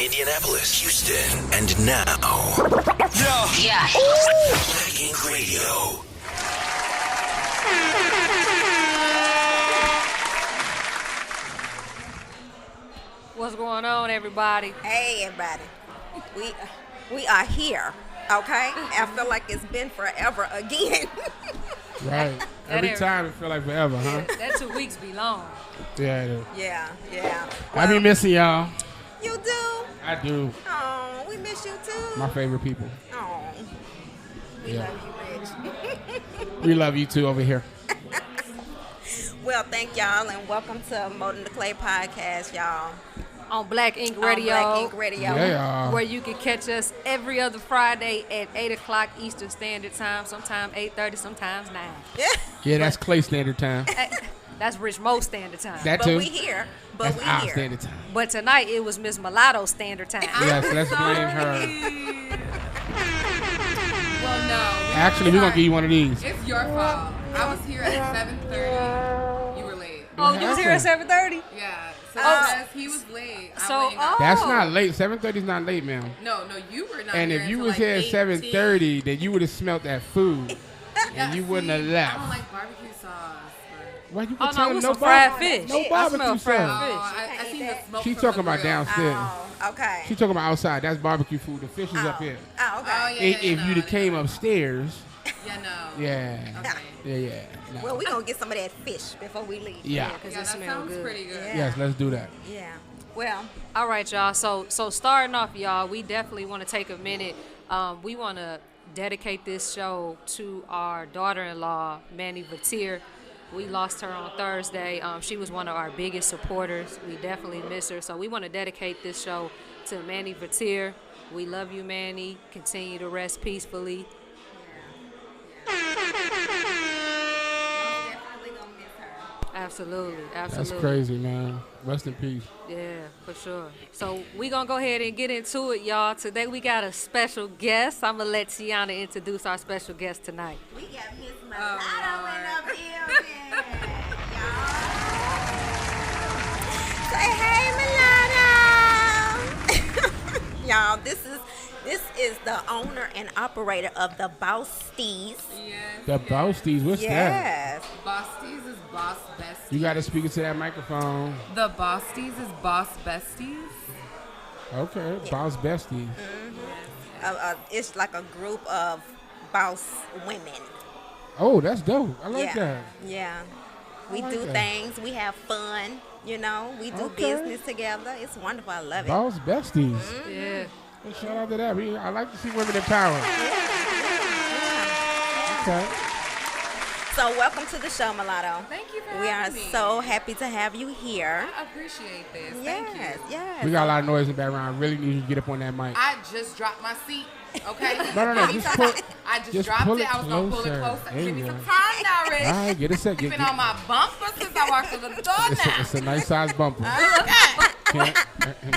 Indianapolis, Houston, and now. Yeah. Black Ink Radio. What's going on, everybody? Hey, everybody. We are here, okay? I feel like it's been forever again. Right. Every time it feel like forever, huh? That 2 weeks be long. Yeah, it is. Yeah. I be missing y'all. You do? I do. Oh, we miss you too. My favorite people. Oh, we Yeah. love you, Rich. We love you too over here. Well, thank y'all, and welcome to Molding the Clay podcast, y'all. On Black Ink On Radio, Black Ink Radio. Yeah. where you can catch us every other Friday at 8 o'clock Eastern Standard Time, sometimes 8:30, sometimes 9. Yeah, that's Clay Standard Time. That's Rich Mo Standard Time. That But too. we here. That's our Standard Time. But tonight it was Miss Mulatto Standard Time. Yes, let's blame her. Well, no. Actually, we're going to give you one of these. It's your fault. I was here at 7:30. You were late. Oh, you was here at 7:30? Yeah. So Oh. because he was late. So, I went and got- That's not late. 7:30 is not late, ma'am. No, you were not And here if you until was like here at 8:10. 7:30, then you would have smelt that food. Yeah, and you wouldn't have see, left. I don't like barbecue sauce. Why you Oh, can tell no, it him was no some fried barbecue? fish. No I barbecue smell fried sauce. fish. I seen the smoke. She from talking the about grill. downstairs. Oh, okay. She talking about outside. That's barbecue food. The fish is up here. Oh, Oh, okay. yeah, If you'd have came upstairs, Yeah, no. yeah. Okay. Yeah. No. Well, we going to get some of that fish before we leave. Yeah. Because Yeah, it that smells sounds good. pretty good. Yeah. Yes, let's do that. Yeah. Well, All right, y'all. So starting off, y'all, we definitely want to take a minute. We want to dedicate this show to our daughter-in-law, Manny Vatir. We lost her on Thursday. She was one of our biggest supporters. We definitely miss her. So we want to dedicate this show to Manny Vatir. We love you, Manny. Continue to rest peacefully. definitely going to miss her. Absolutely. That's crazy, man. Rest in peace. Yeah, for sure. So we gonna go ahead and get into it, y'all. Today we got a special guest. I'm gonna let Tiana introduce our special guest tonight. We got Miss Mulatto in the building, y'all. Say hey, Mulatto. Y'all, this is the owner and operator of the Boasties. Yes. The Boasties, what's that? Yes. Bosties is boss besties. You got to speak into that microphone. The Bosties is boss besties. Okay, Boss Besties. It's like a group of boss women. Oh, that's dope. I like yeah. that. Yeah. We like do that. things. We have fun. You know, we do Okay. business together. It's wonderful. I love it. Boss Besties. Yeah. Well, shout out to that. I like to see women in power. Okay. So welcome to the show, Mulatto. Thank you for We are having me. so happy to have you here. I appreciate this. Yes, Thank you. yes. We got a lot of noise in the background. I really need you to get up on that mic. I just dropped my seat. Okay. No. Just pull. I just Just dropped pull it. it I was gonna pull it closer. closer. There Give you me go. some time now, Rich. All right, get a sec. You've been on my bumper since I walked through the door now. It's a nice size bumper. Okay.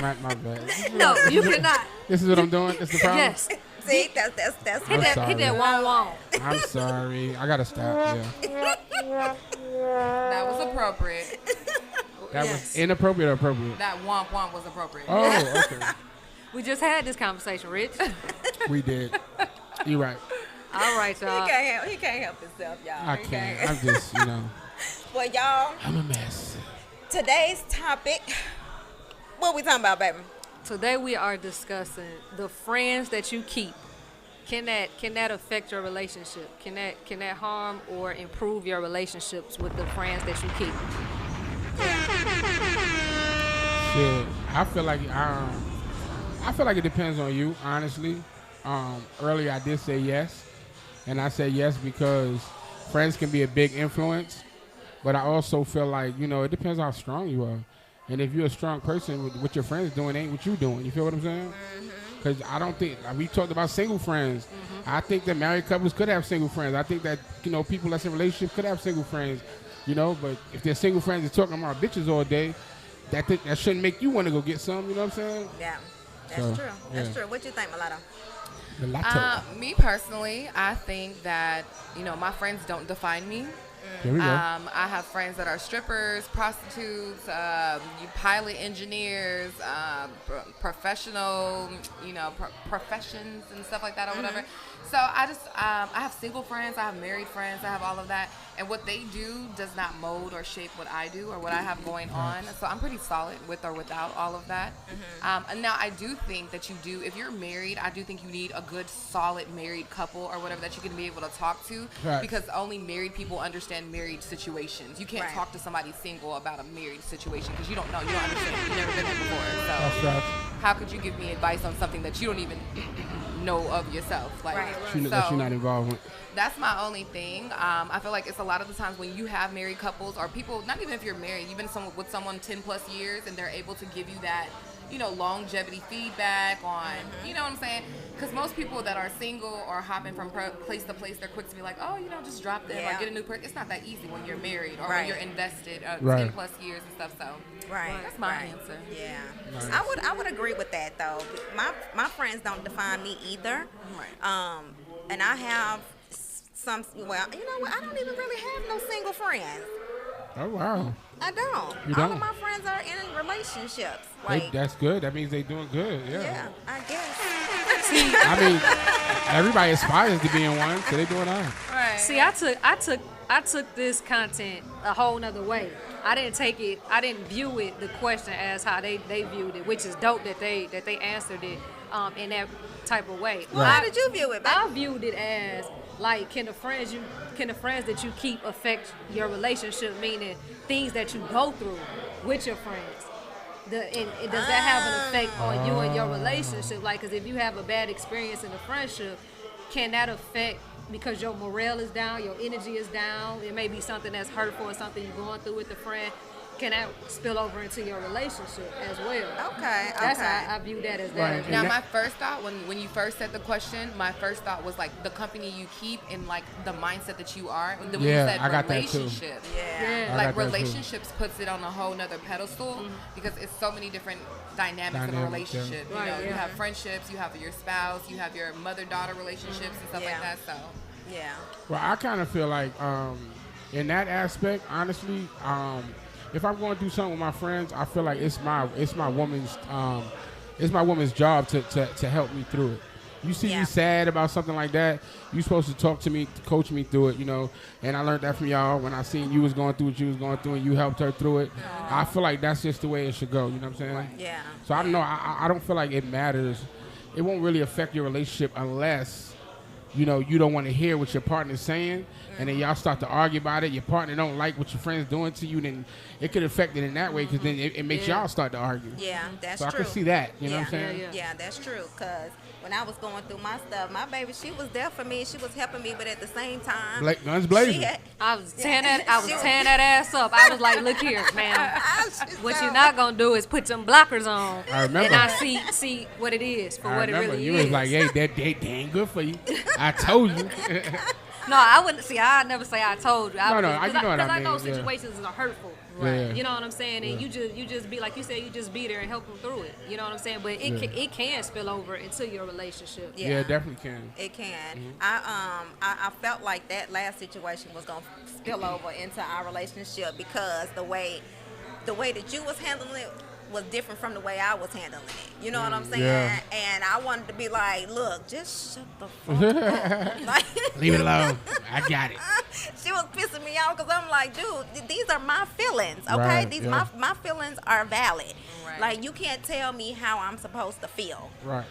My bad. No, you cannot. This is what I'm doing. That's the problem. Yes. See, that's I'm Hit sorry. that wong. I'm sorry. I gotta stop. Yeah. That was appropriate. That Yes. was inappropriate or appropriate. That womp womp was appropriate. Oh, okay. We just had this conversation, Rich. We did. You're right. All right, y'all. He can't help himself, y'all. I He can't. I'm just, Well, y'all, I'm a mess. today's topic. What we talking about, baby? Today we are discussing the friends that you keep. Can that affect your relationship? Can that harm or improve your relationships with the friends that you keep? Shit. I feel like it depends on you, honestly. Earlier I did say yes, and I said yes because friends can be a big influence, but I also feel like, it depends how strong you are. And if you're a strong person, what your friends doing ain't what you doing. You feel what I'm saying? Because I don't think, we talked about single friends. I think that married couples could have single friends. I think that, people that's in relationships could have single friends, but if they're single friends and talking about bitches all day, that shouldn't make you want to go get some, you know what I'm saying? Yeah, that's So, true. That's yeah. true. What you think, Mulatto? The latte. Me personally, I think that, my friends don't define me. There we go. I have friends that are strippers, prostitutes, pilot engineers, professional, professions and stuff like that or whatever. So I have single friends, I have married friends, I have all of that. And what they do does not mold or shape what I do or what I have going on. So I'm pretty solid with or without all of that. And now I do think that if you're married, I do think you need a good, solid married couple or whatever that you can be able to talk to. Right. Because only married people understand married situations. You can't talk to somebody single about a married situation because you don't know. You don't understand. You've never been there before. So That's right. how could you give me advice on something that you don't even know of yourself? Like, That you're not involved with. That's my only thing. I feel like it's a lot of the times when you have married couples or people, not even if you're married, you've been with someone 10 plus years and they're able to give you that, longevity feedback on, you know what I'm saying? Because most people that are single or hopping from place to place, they're quick to be like, oh, just drop them or get a new person. It's not that easy when you're married or when you're invested 10 plus years and stuff. So that's my answer. Yeah, Nice. I would agree with that though. My friends don't define me either. And I have some. Well, you know what? I don't even really have no single friends. Oh, wow. I don't. You All don't? of my friends are in relationships. That's good. That means they doing good. Yeah, I guess. I mean, everybody aspires to be in one, so they doing all right. Right. See, I took this content a whole nother way. I didn't view it, the question, as how they viewed it, which is dope that they answered it in that type of way. Well, how did you view it, babe? I viewed it as like, can the friends that you keep affect your relationship, meaning things that you go through with your friends. And does that have an effect on you and your relationship? Like, because if you have a bad experience in a friendship, can that affect, because your morale is down, your energy is down, it may be something that's hurtful or something you're going through with a friend, can that spill over into your relationship as well? Okay. That's how I view that as that. Right. Now, my first thought, when you first said the question, my first thought was like the company you keep and like the mindset that you are. When you said I got that too. relationship, Yeah. I like got that too. relationships puts it on a whole nother pedestal because it's so many different dynamics of a relationship. Right, You yeah. have friendships, you have your spouse, you have your mother-daughter relationships and stuff like that. So Yeah. Well, I kind of feel like in that aspect, honestly, if I'm going through something with my friends, I feel like it's my woman's job to help me through it. You see me sad about something like that, you're supposed to talk to me, coach me through it, And I learned that from y'all when I seen you was going through what you was going through and you helped her through it. I feel like that's just the way it should go. You know what I'm saying? Yeah. So I don't know. I don't feel like it matters. It won't really affect your relationship unless you don't want to hear what your partner's saying, and then y'all start to argue about it. Your partner don't like what your friend's doing to you, then it could affect it in that way because then it makes y'all start to argue. Yeah, that's so true. I can see that. You know what I'm saying? Yeah, that's true. Because when I was going through my stuff, my baby, she was there for me. She was helping me, but at the same time, Guns blazing. I was tearing that ass up. I was like, look here, man. What you're not gonna do is put some blockers on. I remember. And I see what it is for what it really you is. was like, hey, they ain't good for you. I told you. No, I wouldn't see. I'd never say I told you. No, you know what I Because I know mean, yeah. situations are hurtful. Right. You know what I'm saying? And you just be like you said. You just be there and help them through it. You know what I'm saying? But it can spill over into your relationship. Yeah, it definitely can. It can. I felt like that last situation was gonna spill over into our relationship because the way that you was handling it was different from the way I was handling it. You know what I'm saying? Yeah. And I wanted to be like, look, just shut the fuck up. Like, Leave it alone. I got it. She was pissing me off because I'm like, dude, these are my feelings, okay? Right, These yeah. my feelings are valid. Right. Like, you can't tell me how I'm supposed to feel. Right.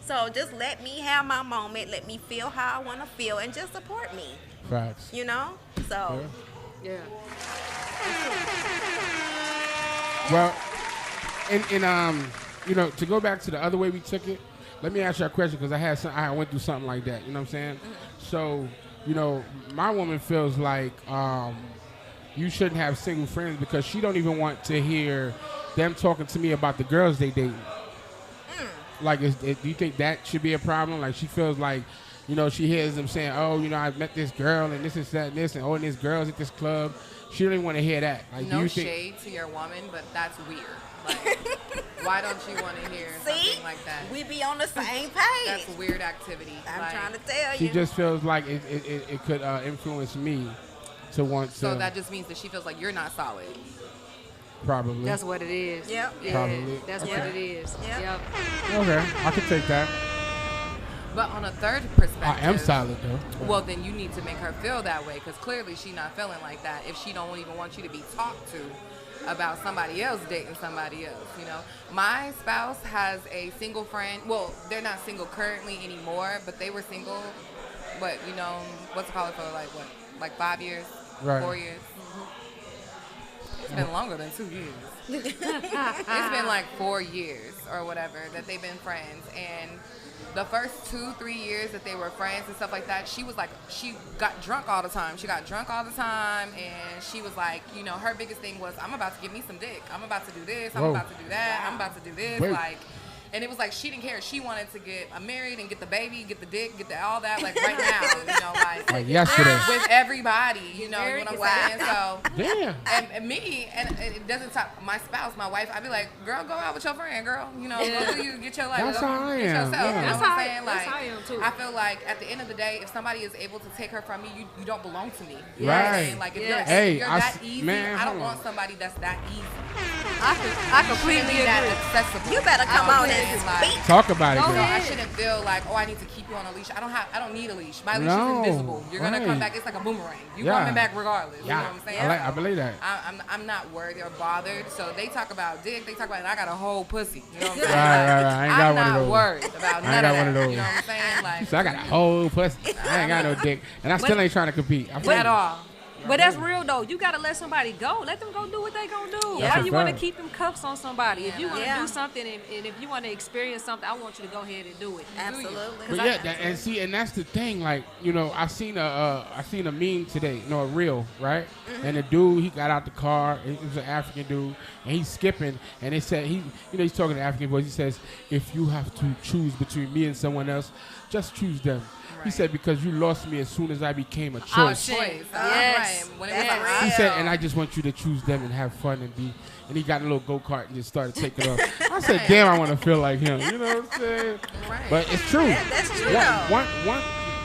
So just let me have my moment. Let me feel how I want to feel and just support me. Facts. So. Yeah. Well, and to go back to the other way we took it, let me ask you a question because I went through something like that. You know what I'm saying? So, my woman feels like you shouldn't have single friends because she don't even want to hear them talking to me about the girls they dating. Like, do you think that should be a problem? Like, she feels like, she hears them saying, oh, I met this girl and this is that and this and and this girl's at this club. She don't even want to hear that. Like, no do you think? shade to your woman, but that's weird. Like, why don't you want to hear something like that? We be on the same page. That's weird activity. I'm like, trying to tell She you. just feels like it could influence me to want to. So that just means that she feels like you're not solid. Probably. That's what it is. Yep. Yeah, Probably. that's Okay. what it is. Yep. Yep. Okay, I can take that. But on a third perspective, I am solid though. Well, then you need to make her feel that way, because clearly she's not feeling like that if she don't even want you to be talked to about somebody else dating somebody else. You know, my spouse has a single friend. Well, they're not single currently anymore, but they were single. But you know, what's it called for like 5 years, Right. 4 years? It's been longer than 2 years. It's been like 4 years or whatever that they've been friends. And the first 2-3 years that they were friends and stuff like that, she was like, she got drunk all the time. She got drunk all the time, and she was like, you know, her biggest thing was, I'm about to give me some dick. I'm about to do this. I'm Whoa. about to do that. I'm about to do this. Wait. Like, and it was like she didn't care. She wanted to get married and get the baby, get the dick, get the all that, like right now, you know, Like yesterday. with everybody, you know Very what I'm saying? So. Damn. And me, and it doesn't stop. My spouse, my wife, I'd be like, girl, go out with your friend, girl. You know, go do you, get your life. That's go, how I get am, yourself. yeah. You know That's what how I'm I- saying? that's Like, how I am, too. I feel like at the end of the day, if somebody is able to take her from me, you don't belong to me. You know Right. what I'm saying? Like, if Yes. Hey, you're I that s- easy, man, I don't hold want on. somebody that's that easy. I completely Be that agree. accessible. You better come on and Like, speak. Talk about it, Go girl. so I ahead. shouldn't feel like, oh, I need to keep you on a leash. I don't need a leash. My leash No, is invisible. You're gonna right. come back. It's like a boomerang. You Yeah. coming back regardless. You know Yeah, what I'm saying? I believe that. I'm not worried or bothered. So they talk about dick. They talk about, I got a whole pussy. You know what I'm saying? Right. I ain't got I'm one of not those. worried about I ain't none got of one of that. those. You know what I'm saying? Like, So I got a whole pussy. I ain't got no dick, and I still ain't trying to compete. I feel at you. all. But that's real though. You gotta let somebody go. Let them go do what they gonna do. That's Why a you wanna fact. keep them cuffs on somebody? If you wanna Yeah. do something and if you wanna experience something, I want you to go ahead and do it. Absolutely. But yeah, and see, and that's the thing. Like, you know, I seen a meme today, a reel, right? And the dude, he got out the car. It was an African dude, and he's skipping. And they said he's talking to African boys. He says, if you have to choose between me and someone else, just choose them. He Right. said, because you lost me as soon as I became a Oh, choice. shit. Choice. Yes. Right. When it That's was like, real. He said, and I just want you to choose them and have fun and be. And he got a little go-kart and just started taking off. I said, damn, I want to feel like him. You know what I'm saying? Right. But it's true. That's true, though.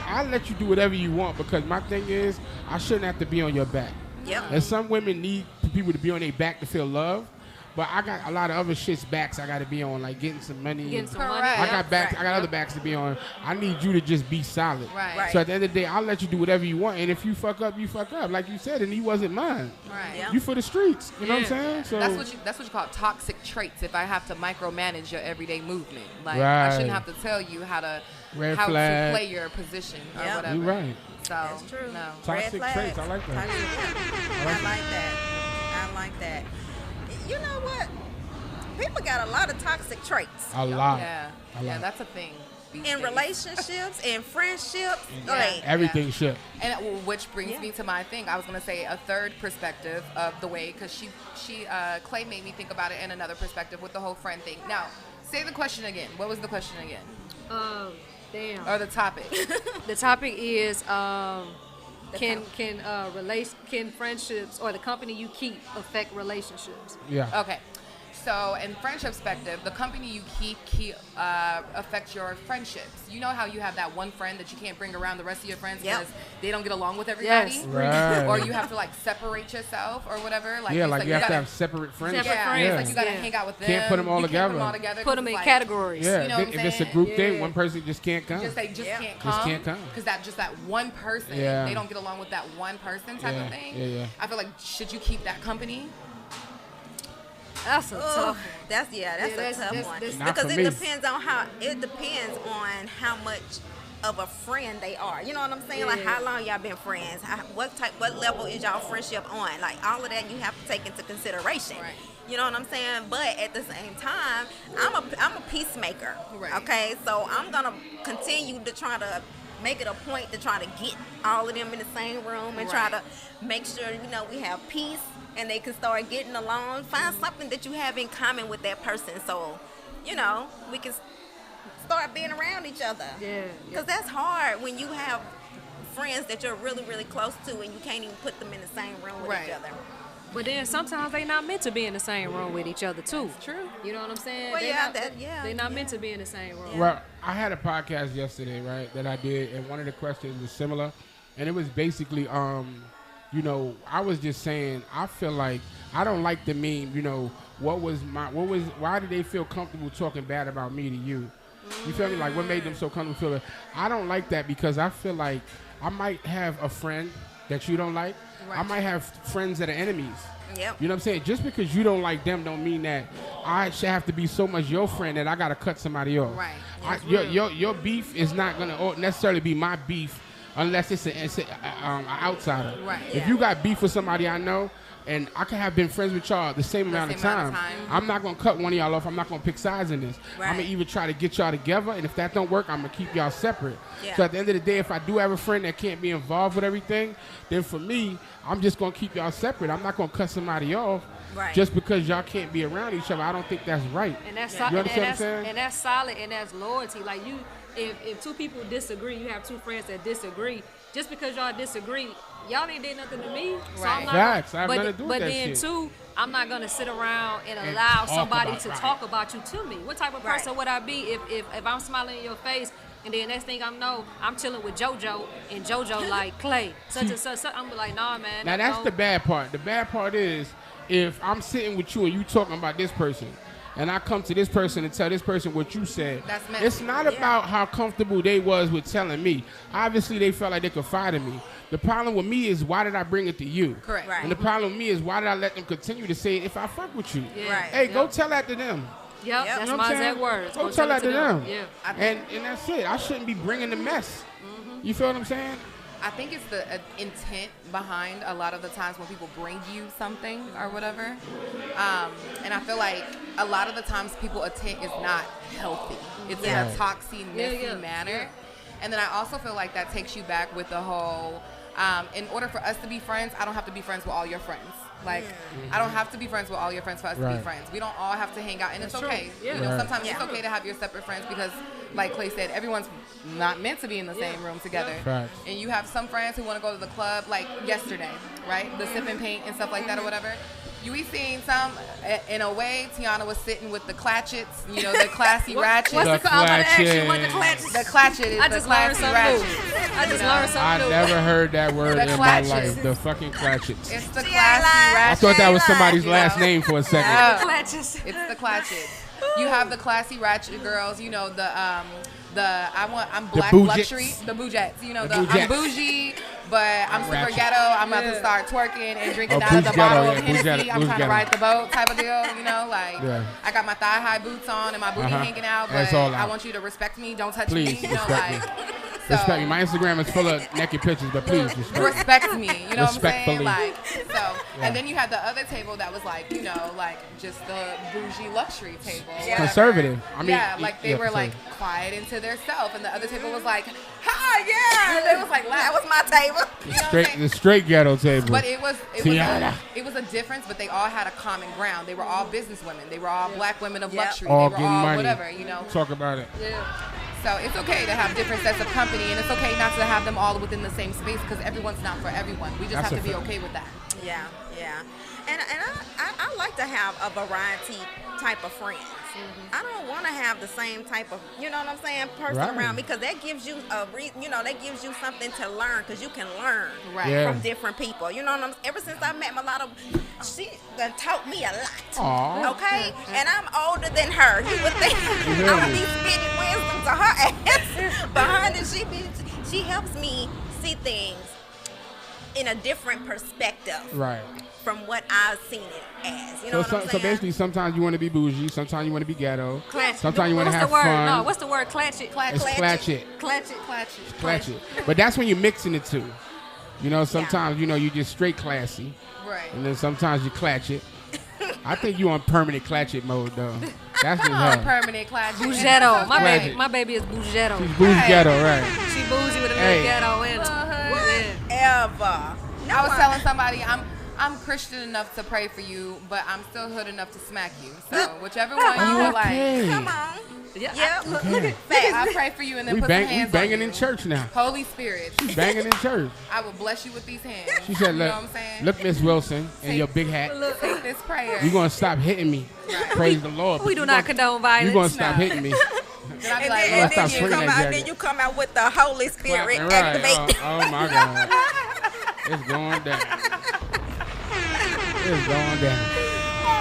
I'll let you do whatever you want, because my thing is, I shouldn't have to be on your back. Yep. And some women need people to be on their back to feel love. But I got a lot of other shit's backs I got to be on, like getting some money. Getting some money. Correct. I got backs. Right. I got other backs to be on. I need you to just be solid. Right. So at the end of the day, I'll let you do whatever you want. And if you fuck up, you fuck up, like you said. And he wasn't mine. Right. Yeah. You for the streets. You know what I'm saying? So That's what you call toxic traits. If I have to micromanage your everyday movement, like Right. I shouldn't have to tell you how to Red how flag. to play your position or Yeah. whatever. you're right. So That's true. no. Toxic Red traits, flags. I like that. Toxic, yeah. I like that. I like that. You know what? People got a lot of toxic traits A lot. Yeah. A Yeah, lot. that's a thing. these in days. relationships, in friendships. Yeah. Like, Everything should. And which brings Yeah. me to my thing. I was gonna say a third perspective of the way, because Clay made me think about it in another perspective with the whole friend thing. Now, say the question again. What was the question again? Damn. Or the topic? The topic is can friendships or the company you keep affect relationships? Yeah. Okay. So, in friendship perspective, the company you keep affects your friendships. You know how you have that one friend that you can't bring around the rest of your friends Yep. because they don't get along with everybody? Yes. Right. Or you have to like separate yourself or whatever. Like, Yeah, it's like you have to gotta- have separate friends. Separate yeah, friends. it's like you gotta Yeah. hang out with them. Can't put 'em all You can't together. Put them all together. Put them in 'cause it's like, categories. Yeah, You know what if I'm it's a saying? group Yeah. date, one person just can't come. Just they just Yeah. can't Just come. can't come. Because that one person, Yeah. they don't get along with that one person type Yeah, of thing. yeah. I feel like should you keep that company? That's a tough one. that's Yeah, a that's- tough that's- one that's- Not because for it me. depends on how much of a friend they are. You know what I'm saying? Like Yeah. how long y'all been friends? What level is y'all friendship on? Like all of that you have to take into consideration. Right. You know what I'm saying? But at the same time, I'm a peacemaker. Right. Okay, so I'm gonna continue to try to make it a point to try to get all of them in the same room and try Right. to make sure we have peace and they can start getting along. Find something that you have in common with that person, so we can start being around each other. Yeah. Because that's hard when you have friends that you're really, really close to and you can't even put them in the same room with Right. each other. But then sometimes they not meant to be in the same room with each other too. That's true. You know what I'm saying? Well, They yeah, not, they're not meant yeah. to be in the same room. Well, I had a podcast yesterday, right, that I did, and one of the questions was similar, and it was basically, I was just saying, I feel like I don't like the meme, why did they feel comfortable talking bad about me to you? You feel me? Like, what made them so comfortable feel it? I don't like that because I feel like I might have a friend that you don't like. Right. I might have friends that are enemies. Yep. You know what I'm saying? Just because you don't like them don't mean that I should have to be so much your friend that I got to cut somebody off. Right. Your beef is not going to necessarily be my beef unless it's an outsider. Right. If you got beef with somebody I know, and I can have been friends with y'all the same amount of time. I'm not going to cut one of y'all off. I'm not going to pick sides in this. Right. I'm going to even try to get y'all together, and if that don't work, I'm going to keep y'all separate. Yeah. So at the end of the day, if I do have a friend that can't be involved with everything, then for me, I'm just going to keep y'all separate. I'm not going to cut somebody off just because y'all can't be around each other. I don't think that's right. And that's you understand what I'm saying? And that's solid, and that's loyalty. Like, if two people disagree, you have two friends that disagree, just because y'all disagree, y'all ain't did nothing to me. So I'm not Facts. I have nothing to do with that then shit. too, I'm not gonna sit around and allow somebody to talk about you to me. What type of person would I be if I'm smiling in your face and then next thing I know, I'm chilling with JoJo and JoJo like Clay, such and such. I'm like, nah, man. Now that's the bad part. The bad part is if I'm sitting with you and you talking about this person, and I come to this person and tell this person what you said. That's messy. It's not about how comfortable they was with telling me. Obviously, they felt like they confide in me. The problem with me is, why did I bring it to you? Correct. Right. And the problem with me is, why did I let them continue to say it if I fuck with you? Yeah. Right. Hey, go tell that to them. Yep, that's You know what my I'm saying? exact words. Go tell that to them. Yeah. And that's it. I shouldn't be bringing the mess. You feel what I'm saying? I think it's the intent behind a lot of the times when people bring you something or whatever. And I feel like a lot of the times people's intent is not healthy. It's in a toxic, messy manner. Yeah. And then I also feel like that takes you back with the whole, in order for us to be friends, I don't have to be friends with all your friends. Like, I don't have to be friends with all your friends for us to be friends. We don't all have to hang out, and it's okay. Yeah. You know, sometimes it's okay to have your separate friends because, like Clay said, everyone's not meant to be in the same room together. Facts. And you have some friends who want to go to the club, like yesterday, right? The sip and paint and stuff like that or whatever. We seen some, in a way, Tiana was sitting with the Clatchets, the classy ratchets. What's the call? I'm gonna ask you what the Clatchets. The Clatchet is the classy ratchet. I just learned something I new. never heard that word in my life. The fucking Clatchets. It's the classy ratchet. I thought that was somebody's last name for a second. No. Clatchets. It's the Clatchets. You have the classy ratchet girls, I'm black luxury, the bougettes, I'm bougie, but I'm super Ratchet. ghetto. I'm about to start twerking and drinking out of the bottle of Hennessy. I'm trying to ride the boat type of deal, I got my thigh high boots on and my booty hanging out, but I want you to respect me. Don't touch Please, me, respect me. Respect me. My Instagram is full of naked pictures, but please respect me. You know what I'm saying? Respectfully. And then you had the other table that was just the bougie luxury table. Conservative. I mean, they were like quiet into their self, and the other table was like, hi, yeah. And it was like, that was my table. The straight ghetto table. But it was a difference, but they all had a common ground. They were all business women. They were all black women of luxury. All they were getting all money. whatever, Talk about it. Yeah. So it's okay to have different sets of company, and it's okay not to have them all within the same space because everyone's not for everyone. We just have to be okay with that. Yeah. And I like to have a variety type of friends. I don't want to have the same type of, person around, because that gives you that gives you something to learn, because you can learn from different people. You know what I'm saying? Ever since I met Mulatto, she done taught me a lot. Aww. Okay? And I'm older than her. You would think I would be spitting wisdom to her ass. Behind it, she helps me see things in a different perspective. Right. From what I've seen it as. You know what I'm saying? So basically, sometimes you want to be bougie, sometimes you want to be ghetto, Clatchet. sometimes you want to have fun. No, what's the word? Clatchet. It's clatchet. Clatchet. But that's when you're mixing the two. Sometimes, you just straight classy. Right. And then sometimes you clatchet. I think you on permanent clatchet mode, though. That's just her. Permanent clatchet. Bougetto. Clatchet. My baby is bougetto. She's bougie ghetto, right. She bougie with a little ghetto in her. Ever. No, I was telling somebody I'm Christian enough to pray for you, but I'm still hood enough to smack you. So whichever one you feel like. Come on. Yeah. Look at that. I pray for you and then We put some hands banging on you. in church now. Holy Spirit. She's banging in church. I will bless you with these hands. She said, you know what I'm saying? look, Miss Wilson, in your big hat. Take this prayer. You're going to stop hitting me. Praise the Lord. We do not condone violence. You're going to stop hitting me. Then I'll be like, And stop then swinging that jacket. you come out with the Holy Spirit Right. activate. Oh, my God. It's going down. It's going down.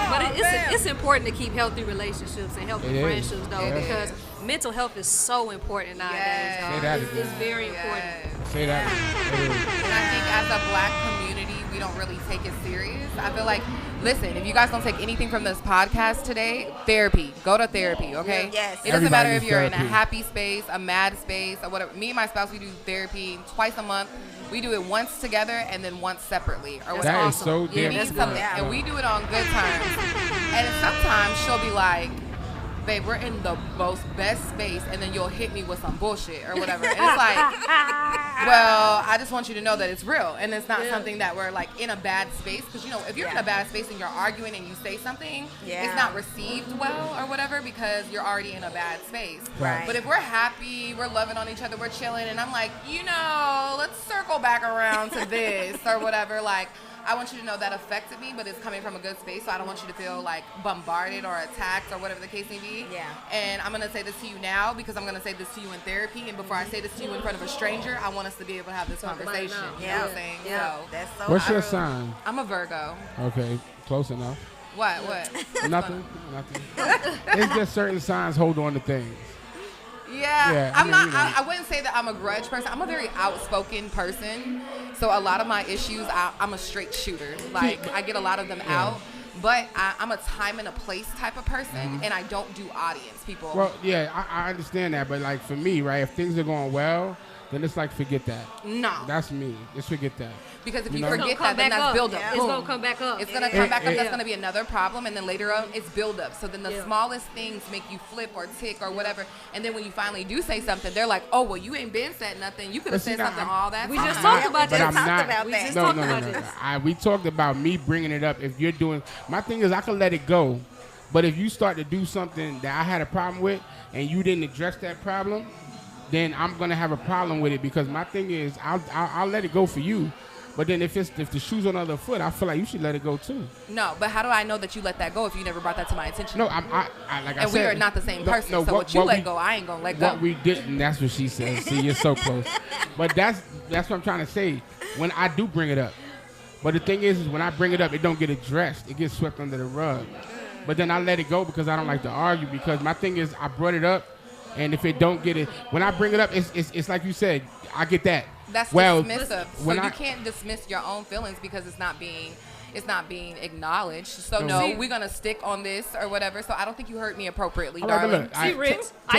But it's important to keep healthy relationships and healthy friendships, though, because mental health is so important nowadays. Y'all. It's very important. Say that. And I think as a black community, we don't really take it serious. I feel like, listen, if you guys don't take anything from this podcast today, therapy. Go to therapy, okay? Yes. It doesn't matter if you're in a therapy. happy space, a mad space, or whatever. Me and my spouse, we do therapy twice a month. We do it once together and then once separately. Or That whatever. is so damn It means good. something. And we do it on good terms. And sometimes she'll be like, babe, we're in the most best space, and then you'll hit me with some bullshit or whatever. And it's like, well, I just want you to know that it's real, and it's not something that we're like in a bad space. Because, you know, if you're in a bad space and you're arguing and you say something, it's not received well or whatever because you're already in a bad space. Right. But if we're happy, we're loving on each other, we're chilling, and I'm like, you know, let's circle back around to this or whatever, like, I want you to know that affected me, but it's coming from a good space, so I don't want you to feel like bombarded or attacked or whatever the case may be. Yeah. And I'm gonna say this to you now because I'm gonna say this to you in therapy, and before I say this to you in front of a stranger, I want us to be able to have this conversation. You know what I'm saying? Yeah. So, That's so What's your true. sign? I'm a Virgo. Okay, close enough. What? Nothing. It's just certain signs hold on to things. Yeah, I I'm mean, not. you know. I wouldn't say that I'm a grudge person. I'm a very outspoken person. So a lot of my issues, I'm a straight shooter. Like I get a lot of them out. But I'm a time and a place type of person, and I don't do audience people. Well, yeah, I understand that, but like for me, right, if things are going well, then it's like forget that. No. That's me. Just forget that. Because if You you know? forget It's gonna that, then come that's back build up. up. It's Boom. gonna come back up. It's gonna come back up. Yeah. That's gonna be another problem, and then later on, it's build up. So then the smallest things make you flip or tick or whatever, and then when you finally do say something, they're like, "Oh, well, you ain't been said nothing. You could have But see, said now, something I'm- all that We time." just talked about But that. I'm not. about We that. just No, talked no, no, about no. this. We talked about me bringing it up. If you're doing, my thing is I can let it go, but if you start to do something that I had a problem with and you didn't address that problem, then I'm gonna have a problem with it because my thing is I'll let it go for you, but then if the shoe's on the other foot, I feel like you should let it go too. No, but how do I know that you let that go if you never brought that to my attention? No, I like I And said, we are not the same person. No, so what you we- let go, I ain't gonna let go. What we didn't, that's what she says. See, you're so close. But that's what I'm trying to say. When I do bring it up, but the thing is when I bring it up, it don't get addressed. It gets swept under the rug. But then I let it go because I don't like to argue. Because my thing is I brought it up, and if it don't get it, when I bring it up, it's like you said. I get that. That's well, dismissive. So when you I- can't dismiss your own feelings because it's not being acknowledged. So No. no, See- we're gonna stick on this or whatever. So I don't think you heard me appropriately, All right, but darling. look, See, Rich, I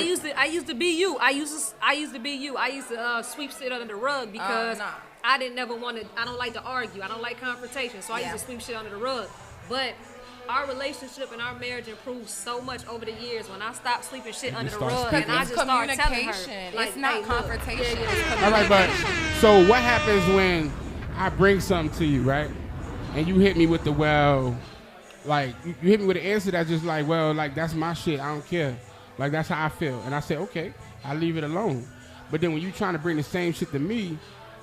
used to be you. I used to be you. I used to sweep shit under the rug because nah. I didn't never want to. I don't like to argue. I don't like confrontation. So I used to sweep shit under the rug. But our relationship and our marriage improved so much over the years when I stopped sweeping shit under the start rug speaking. and I It's just started telling her, communication. like, It's not hey, look, confrontation. it's All right, but communication. so what happens when I bring something to you, right? And you hit me with the like you hit me with an answer that's just like, well, like that's my shit. I don't care. Like that's how I feel. And I say, okay, I leave it alone. But then when you trying to bring the same shit to me,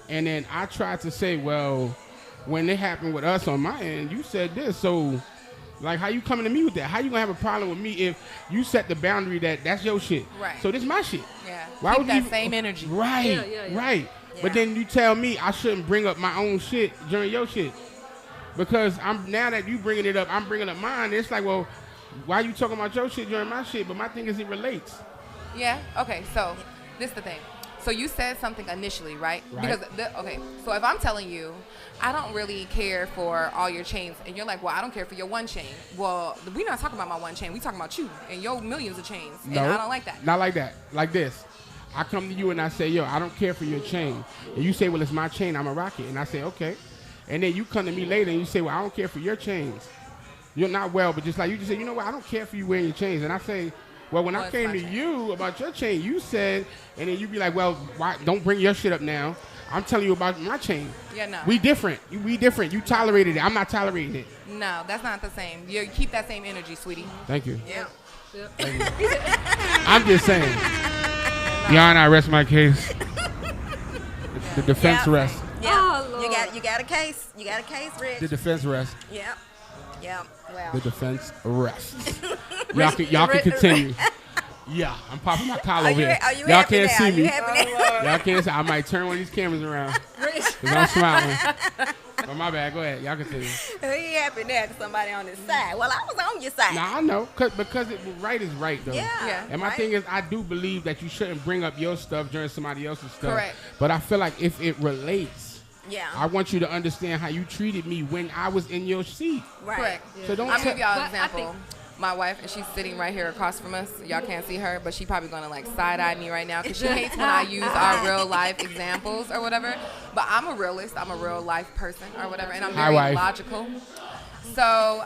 and then I try to say, well, when it happened with us on my end, you said this, so. Like, how you coming to me with that? How you gonna have a problem with me if you set the boundary that that's your shit? Right. So this is my shit. Yeah. Why Keep would that you same energy. Right. Yeah. Right. Yeah. But then you tell me I shouldn't bring up my own shit during your shit because now that you bringing it up, I'm bringing up mine. It's like, well, why you talking about your shit during my shit? But my thing is it relates. Yeah. Okay. So this is the thing. So you said something initially, right? Right. Because so if I'm telling you, I don't really care for all your chains, and you're like, well, I don't care for your one chain. Well, we're not talking about my one chain. We talking about you and your millions of chains, and I don't like that. Not like that. Like this. I come to you and I say, yo, I don't care for your chain. And you say, well, it's my chain. I'm a rocket. And I say, okay. And then you come to me later and you say, well, I don't care for your chains. You're not well, but just like you just say, you know what? I don't care for you wearing your chains. And I say, well, when I it's came my to chain. you about your chain, you said, and then you be like, well, why don't bring your shit up now. I'm telling you about my chain. Yeah, no. We different. We different. You tolerated it. I'm not tolerating it. No, that's not the same. You keep that same energy, sweetie. Thank you. Yeah. I'm just saying. Your Honor, I rest my case. The defense Yeah. rests. Yeah. Oh, Lord. You got a case. You got a case, Rich. The defense rests. Yep. Yep. Well. The defense rests. y'all can continue. Yeah, I'm popping my collar over here. Are you Y'all happy can't now? see me. You happy now? Y'all can't see. I might turn one of these cameras around because I'm smiling. But my bad. Go ahead. Y'all continue. He happy there because somebody on his side. Well, I was on your side. Nah, I know. Because right is right, though. Yeah. And my right? thing is, I do believe that you shouldn't bring up your stuff during somebody else's stuff. Correct. But I feel like if it relates, Yeah. I want you to understand how you treated me when I was in your seat. Right. Correct. So don't I'm gonna give y'all But an I example. My wife, and she's sitting right here across from us. Y'all can't see her, but she probably gonna like side-eye me right now because she hates when I use our real life examples or whatever. But I'm a realist. I'm a real life person or whatever, and I'm Hi, very wife. logical. So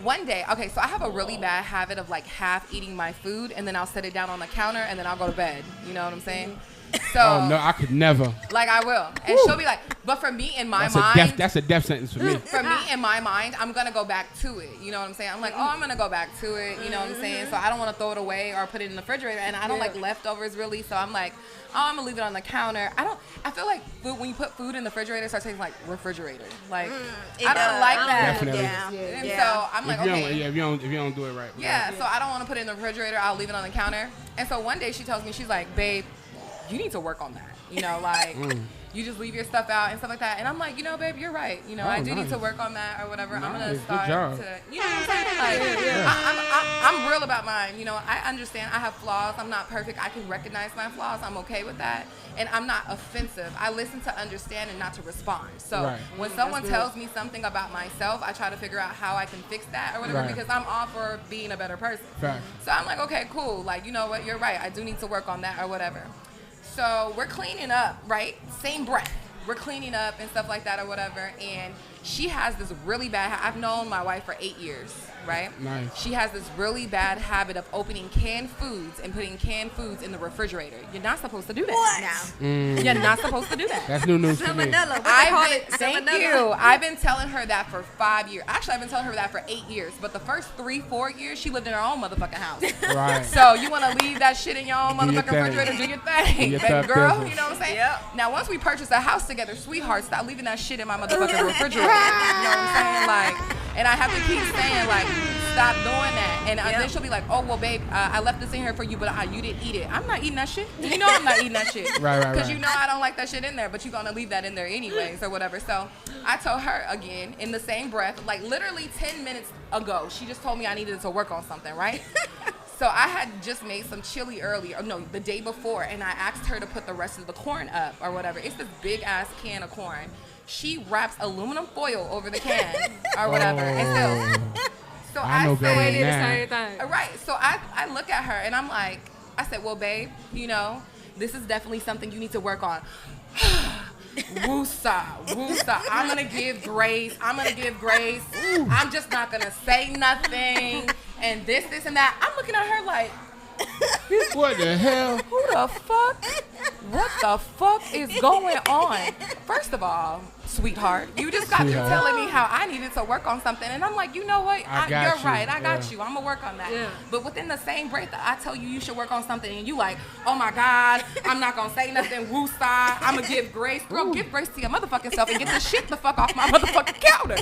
one day, okay, so I have a really bad habit of like half eating my food, and then I'll set it down on the counter, and then I'll go to bed. You know what I'm saying? So Oh, no, I could never. like I will, and she'll be like, but for me in my mind, That's a death sentence for me. for me in my mind, I'm gonna go back to it. You know what I'm saying? I'm like, oh, I'm gonna go back to it. You know what I'm saying? So I don't want to throw it away or put it in the refrigerator, and I don't like leftovers really. So I'm like, oh, I'm gonna leave it on the counter. I feel like food, when you put food in the refrigerator, it starts tasting like refrigerator. Like I don't like that. Definitely. And Yeah. so I'm like, If you okay. don't do it right. Yeah, so I don't want to put it in the refrigerator. I'll leave it on the counter. And so one day she tells me, she's like, babe, you need to work on that. You know, like, you just leave your stuff out and stuff like that. And I'm like, you know, babe, you're right. You know, I do need nice. to work on that or whatever. I'm going to Nice. Good start job. to, you know what I'm saying? Like, I'm real about mine. You know, I understand I have flaws. I'm not perfect. I can recognize my flaws. I'm okay with that. And I'm not offensive. I listen to understand and not to respond. So Right. when someone tells me something about myself, I try to figure out how I can fix that or whatever Right. because I'm all for being a better person. Fact. So I'm like, okay, cool. Like, you know what? You're right. I do need to work on that or whatever. So we're cleaning up, right? Same breath. We're cleaning up and stuff like that or whatever. And she has this really bad, I've known my wife for 8 years, right? Nice. She has this really bad habit of opening canned foods and putting canned foods in the refrigerator. You're not supposed to do that. No. You're not supposed to do that. That's new news for me. Salmonella. Thank you. I've been telling her that for 5 years. Actually, I've been telling her that for 8 years. But the first 3-4 years, she lived in her own motherfucking house. Right. So you want to leave that shit in your own Do your motherfucking thing. refrigerator? Do your thing, Do your baby thug girl. business. You know what I'm saying? Yep. Now, once we purchase a house together, sweetheart, stop leaving that shit in my motherfucking refrigerator. You know what I'm saying? Like, and I have to keep saying like, stop doing that. And then she'll be like, oh well, babe, I left this in here for you, but you didn't eat it. I'm not eating that shit. You know I'm not eating that shit. Right. Because you know I don't like that shit in there, but you're gonna leave that in there anyways or whatever. So I told her again in the same breath, like literally 10 minutes ago, she just told me I needed to work on something, right? So I had just made some chili earlier, no, the day before, and I asked her to put the rest of the corn up or whatever. It's this big ass can of corn. She wraps aluminum foil over the can or whatever. And so I know better said, than that. Same thing. right. So I look at her and I'm like, I said, well, babe, you know, this is definitely something you need to work on. Woosa. I'm gonna give grace. I'm just not gonna say nothing. And this, and that. I'm looking at her like, What the hell? who the fuck? What the fuck is going on? First of all, sweetheart, you just got through Sweetheart. telling me how I needed to work on something, and I'm like, you know what? I got you're you. right. I got Yeah. you. I'm gonna work on that. Yeah. But within the same breath that I tell you should work on something, and you like, oh my God, I'm not gonna say nothing. Woosah. I'm gonna give grace. Girl, give grace to your motherfucking self and get this shit the fuck off my motherfucking counter.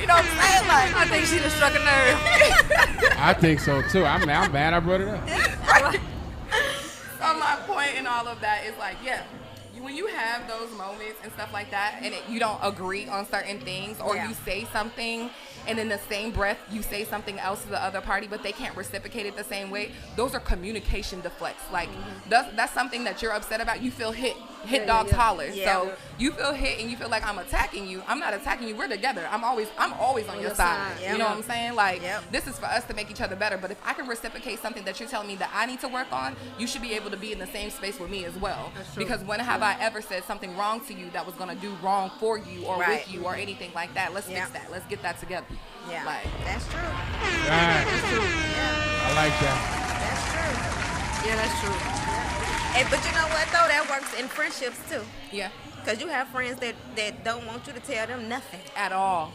You know what I'm saying? Like, I think she done struck a nerve. I think so too. I'm mad I brought it up. So my point in all of that is like, yeah, when you have those moments and stuff like that, and you don't agree on certain things, or you say something, and in the same breath you say something else to the other party, but they can't reciprocate it the same way. Those are communication deflects. Like that's something that you're upset about. You feel hit dogs holler. Yeah. So you feel hit and you feel like I'm attacking you. I'm not attacking you. We're together. I'm always on your side. Yep. You know what I'm saying? Like Yep. this is for us to make each other better. But if I can reciprocate something that you're telling me that I need to work on, you should be able to be in the same space with me as well. Because when have I ever said something wrong to you that was gonna do wrong for you or Right. with you or anything like that? Let's fix Yep. that. Let's get that together. Yeah. Like, That's true. Right. Yeah. I like that. That's true. Yeah, that's true. Hey, but you know what though? That works in friendships too. yeah, Cause you have friends that don't want you to tell them nothing. at all.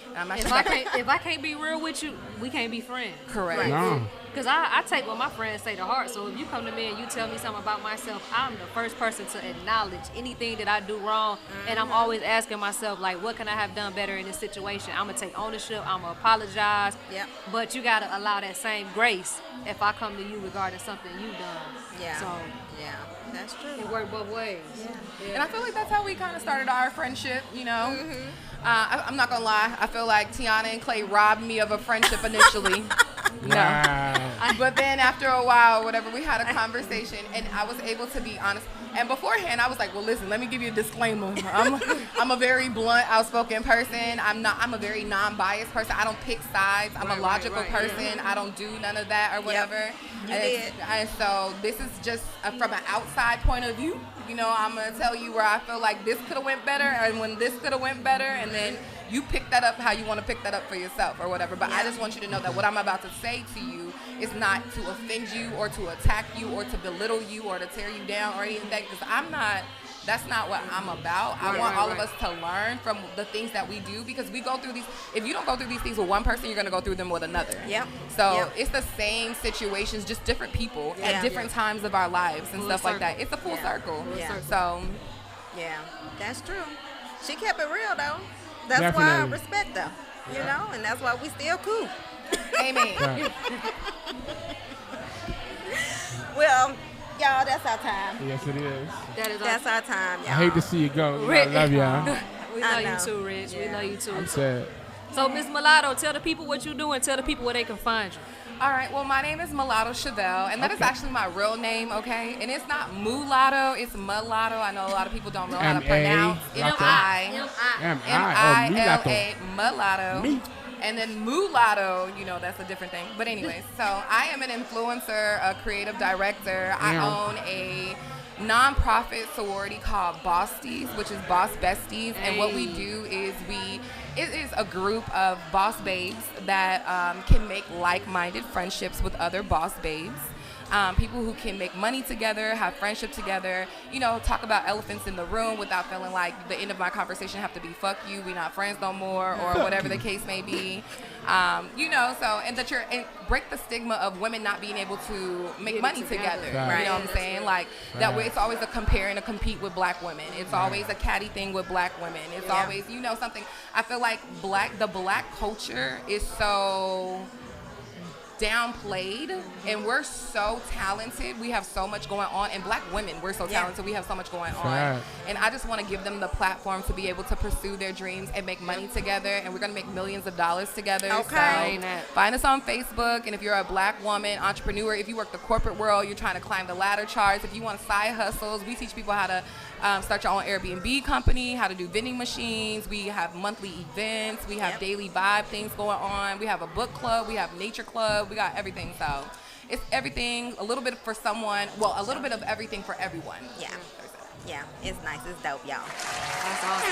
And I'm If actually I can't be real with you, we can't be friends. correct. No. Because I take what my friends say to heart. So if you come to me and you tell me something about myself, I'm the first person to acknowledge anything that I do wrong. And I'm always asking myself, like, what can I have done better in this situation? I'm going to take ownership. I'm going to apologize. Yep. But you got to allow that same grace if I come to you regarding something you done. Yeah. So yeah, that's true. it worked both ways. Yeah. And I feel like that's how we kind of started our friendship, you know. I'm not gonna lie. I feel like Tiana and Clay robbed me of a friendship initially. Wow. But then after a while, whatever, we had a conversation, and I was able to be honest. And beforehand, I was like, well, listen, let me give you a disclaimer. I'm a very blunt, outspoken person. I'm a very non-biased person. I don't pick sides. I'm a logical person. I don't do none of that or whatever. And so this is just from an outside point of view. You know, I'm going to tell you where I feel like this could have went better and when this could have went better, and then you pick that up how you want to pick that up for yourself or whatever. But I just want you to know that what I'm about to say to you is not to offend you or to attack you or to belittle you or to tear you down or anything, because that's not what I'm about. I want all of us to learn from the things that we do, because we go through these. If you don't go through these things with one person, you're going to go through them with another. Yep. So it's the same situations, just different people at different times of our lives and stuff like that. It's a full circle. Yeah. So, yeah, that's true. She kept it real, though. That's Definitely. why I respect her, you know, and that's why we still cool. amen. Right. Well, y'all, that's our time. Yes, it is. That's our time, y'all. I hate to see you go. I love y'all. We I love you know. too, Rich. We love you too. I'm sad. So, Miss Mulatto, tell the people what you do and tell the people where they can find you. All right, well, my name is Mulatto Chevelle, and that is actually my real name, okay? And it's not Mulatto, it's Mulatto. I know a lot of people don't know how to pronounce M-I-L-A, M-I-L-A, Mulatto. Me. And then mulatto, you know, that's a different thing. But anyways, so I am an influencer, a creative director. I own a nonprofit sorority called Bosties, which is Boss Besties. And what we do is it is a group of boss babes that can make like-minded friendships with other boss babes. People who can make money together, have friendship together, you know, talk about elephants in the room without feeling like the end of my conversation have to be fuck you, we not friends no more, or whatever the case may be. You know, so, and break the stigma of women not being able to make money together. Right. You know what I'm saying? Like, that way it's always a compare and a compete with black women. It's always a catty thing with black women. It's always, you know, something. I feel like the black culture is so downplayed, and we're so talented. We have so much going on, and black women, we're so talented. We have so much going on, and I just want to give them the platform to be able to pursue their dreams and make money together, and we're gonna make millions of dollars together. Okay. So find us on Facebook, and if you're a black woman entrepreneur, if you work the corporate world, you're trying to climb the ladder charts, if you want side hustles, we teach people how to start your own Airbnb company, how to do vending machines. We have monthly events. We have daily vibe things going on. We have a book club. We have nature club. We got everything. So it's everything, a little bit for someone. Well, a little bit of everything for everyone. Yeah. Yeah, it's nice. It's dope, y'all. That's awesome.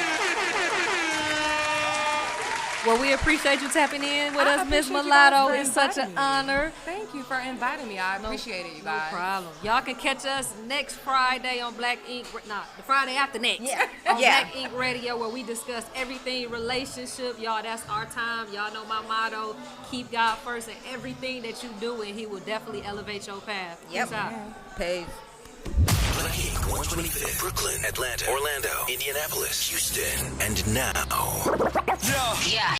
Well, we appreciate you tapping in with us, Miss Mulatto. It's such an honor. Thank you for inviting me. I appreciate it, you guys. No problem. Y'all can catch us next Friday on Black Ink. The Friday after next. Yeah. On Black Ink Radio, where we discuss everything relationship. Y'all, that's our time. Y'all know my motto: keep God first in everything that you do, and He will definitely elevate your path. Yep. Peace out. Peace. Black Ink 125th, Brooklyn, Atlanta, Orlando, Indianapolis, Houston, and now. Yeah.